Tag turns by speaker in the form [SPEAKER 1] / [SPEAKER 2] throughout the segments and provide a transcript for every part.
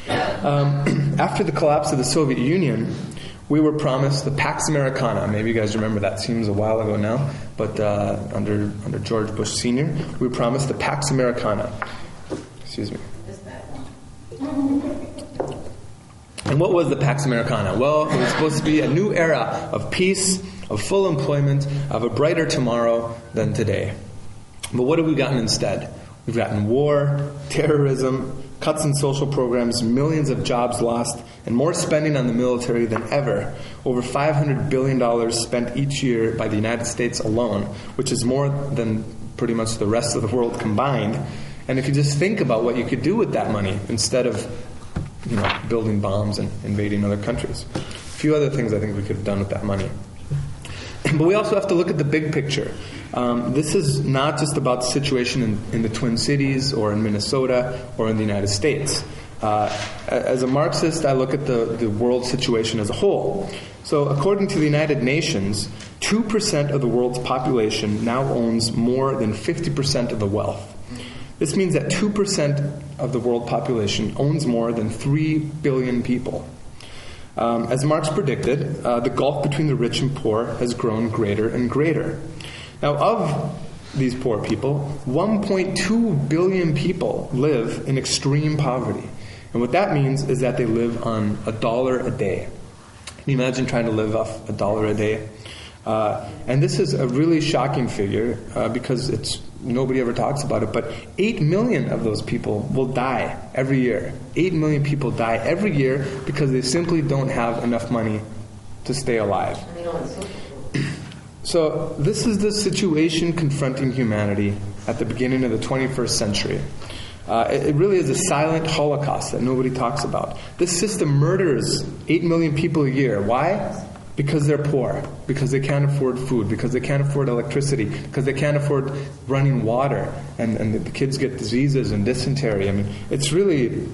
[SPEAKER 1] After the collapse of the Soviet Union, we were promised the Pax Americana. Maybe you guys remember that. Seems a while ago now, but under George Bush Sr., we were promised the Pax Americana. Excuse me. And what was the Pax Americana? Well, it was supposed to be a new era of peace, of full employment, of a brighter tomorrow than today. But what have we gotten instead? We've gotten war, terrorism, cuts in social programs, millions of jobs lost, and more spending on the military than ever. Over $500 billion spent each year by the United States alone, which is more than pretty much the rest of the world combined. And if you just think about what you could do with that money instead of building bombs and invading other countries. A few other things I think we could have done with that money. But we also have to look at the big picture. This is not just about the situation in the Twin Cities or in Minnesota or in the United States. As a Marxist, I look at the world situation as a whole. So according to the United Nations, 2% of the world's population now owns more than 50% of the wealth. This means that 2% of the world population owns more than 3 billion people. As Marx predicted, the gulf between the rich and poor has grown greater and greater. Now, of these poor people, 1.2 billion people live in extreme poverty. And what that means is that they live on $1 a day. Can you imagine trying to live off $1 a day? And this is a really shocking figure because nobody ever talks about it, but 8 million of those people will die every year. 8 million people die every year because they simply don't have enough money to stay alive. So this is the situation confronting humanity at the beginning of the 21st century. It really is a silent holocaust that nobody talks about. This system murders 8 million people a year. Why? Because they're poor, because they can't afford food, because they can't afford electricity, because they can't afford running water, and the kids get diseases and dysentery. I mean, it's really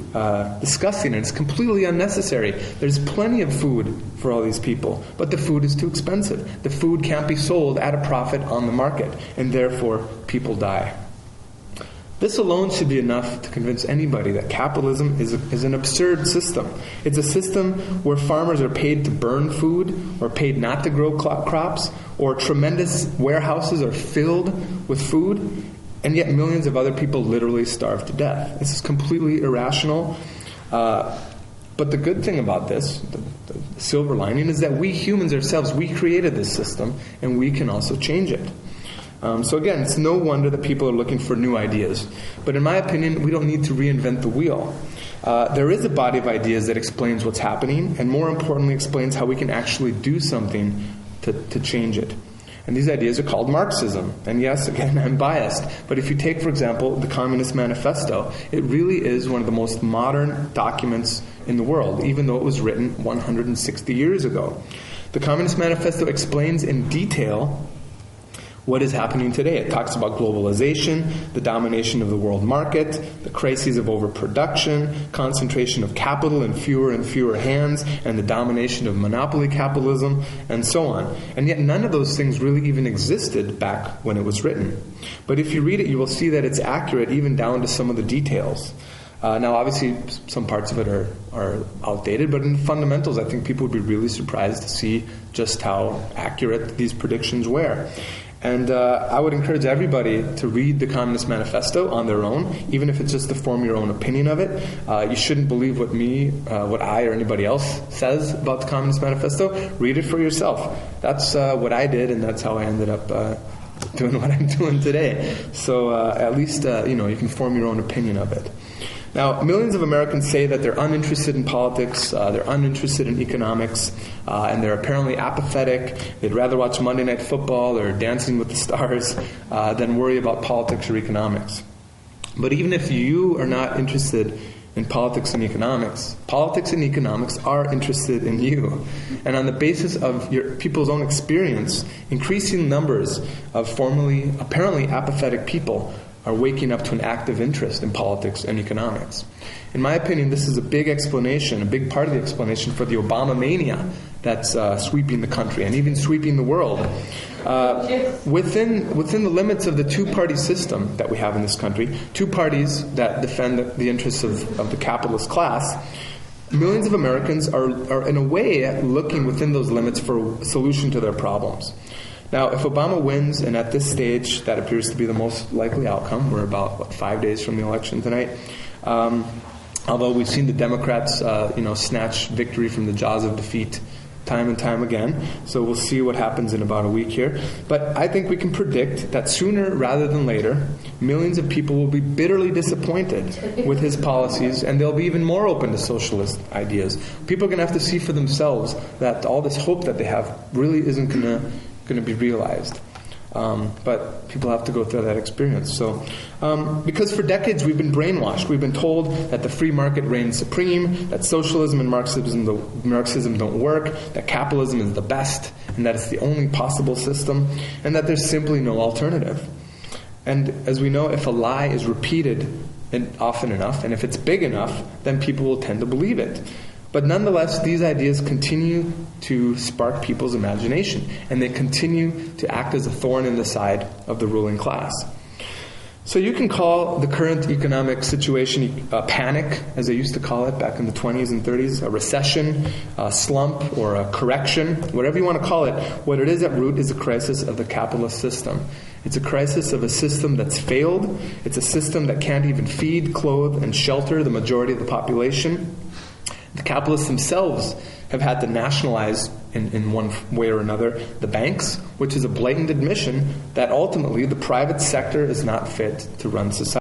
[SPEAKER 1] disgusting, and it's completely unnecessary. There's plenty of food for all these people, but the food is too expensive. The food can't be sold at a profit on the market, and therefore people die. This alone should be enough to convince anybody that capitalism is an absurd system. It's a system where farmers are paid to burn food or paid not to grow crops, or tremendous warehouses are filled with food, and yet millions of other people literally starve to death. This is completely irrational. But the good thing about this, the silver lining, is that we humans ourselves, we created this system, and we can also change it. So again, it's no wonder that people are looking for new ideas. But in my opinion, we don't need to reinvent the wheel. There is a body of ideas that explains what's happening, and more importantly, explains how we can actually do something to change it. And these ideas are called Marxism. And yes, again, I'm biased. But if you take, for example, the Communist Manifesto, it really is one of the most modern documents in the world, even though it was written 160 years ago. The Communist Manifesto explains in detail what is happening today. It talks about globalization, the domination of the world market, the crises of overproduction, concentration of capital in fewer and fewer hands, and the domination of monopoly capitalism, and so on. And yet none of those things really even existed back when it was written. But if you read it, you will see that it's accurate even down to some of the details. Now, obviously, some parts of it are outdated, but in the fundamentals, I think people would be really surprised to see just how accurate these predictions were. And I would encourage everybody to read the Communist Manifesto on their own, even if it's just to form your own opinion of it. You shouldn't believe what I or anybody else says about the Communist Manifesto. Read it for yourself. That's what I did, and that's how I ended up doing what I'm doing today. So at least you can form your own opinion of it. Now, millions of Americans say that they're uninterested in politics, they're uninterested in economics, and they're apparently apathetic. They'd rather watch Monday Night Football or Dancing with the Stars than worry about politics or economics. But even if you are not interested in politics and economics are interested in you. And on the basis of your people's own experience, increasing numbers of formerly apparently apathetic people are waking up to an active interest in politics and economics. In my opinion, this is a big explanation, a big part of the explanation for the Obama mania that's sweeping the country and even sweeping the world. Within the limits of the two-party system that we have in this country, two parties that defend the interests of the capitalist class, millions of Americans are in a way looking within those limits for a solution to their problems. Now, if Obama wins, and at this stage that appears to be the most likely outcome, we're about 5 days from the election tonight, although we've seen the Democrats snatch victory from the jaws of defeat time and time again, so we'll see what happens in about a week here. But I think we can predict that sooner rather than later, millions of people will be bitterly disappointed with his policies, and they'll be even more open to socialist ideas. People are going to have to see for themselves that all this hope that they have really isn't going to be realized. But people have to go through that experience. So, because for decades we've been brainwashed. We've been told that the free market reigns supreme, that socialism and Marxism don't work, that capitalism is the best, and that it's the only possible system, and that there's simply no alternative. And as we know, if a lie is repeated often enough, and if it's big enough, then people will tend to believe it. But nonetheless, these ideas continue to spark people's imagination, and they continue to act as a thorn in the side of the ruling class. So you can call the current economic situation a panic, as they used to call it back in the 20s and 30s, a recession, a slump, or a correction, whatever you want to call it. What it is at root is a crisis of the capitalist system. It's a crisis of a system that's failed. It's a system that can't even feed, clothe, and shelter the majority of the population. The capitalists themselves have had to nationalize, in one way or another, the banks, which is a blatant admission that ultimately the private sector is not fit to run society.